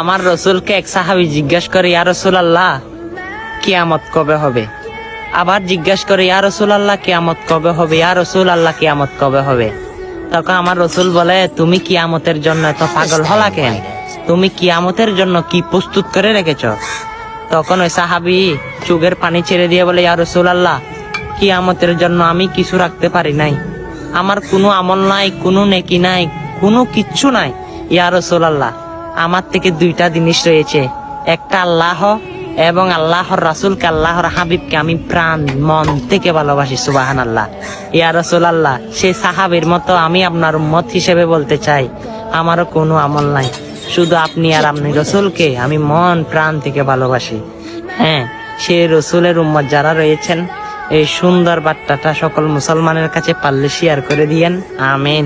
আমার রসুলকে এক সাহাবী জিজ্ঞাসা করে, ইয়া রাসূলুল্লাহ কিয়ামত কবে হবে? আবার জিজ্ঞাসা করে, ইয়া রাসূলুল্লাহ কিয়ামত কবে হবে? ইয়া রাসূলুল্লাহ কিয়ামত কবে হবে? তখন আমার রসুল বলে, তুমি কিয়ামতের জন্য এত পাগল হলা কেন? তুমি কিয়ামতের জন্য কি প্রস্তুত করে রেখেছ? তখন ওই সাহাবী চোখের পানি ছেড়ে দিয়ে বলে, ইয়া রাসূলুল্লাহ কিয়ামতের জন্য আমি কিছু রাখতে পারি নাই, আমার কোনো আমল নাই, কোনো নেকি নাই, কোনো কিচ্ছু নাই। ইয়া রাসূলুল্লাহ আমার থেকে দুইটা জিনিস রয়েছে, একটা আল্লাহ এবং আল্লাহর রাসূলকে, আল্লাহর হাবিবকে আমি প্রাণ মন থেকে ভালোবাসি। সুবহানাল্লাহ। ইয়া রাসূলুল্লাহ সেই সাহাবীর মতো আমি আপনার উম্মত হিসেবে বলতে চাই, আমারও কোনো আমল নাই, শুধু আপনি আর আপনি রসুলকে আমি মন প্রাণ থেকে ভালোবাসি। হ্যাঁ, সেই রসুলের উম্মত যারা রয়েছেন, এই সুন্দর বার্তাটা সকল মুসলমানের কাছে পারলে শেয়ার করে দিয়েন। আমিন।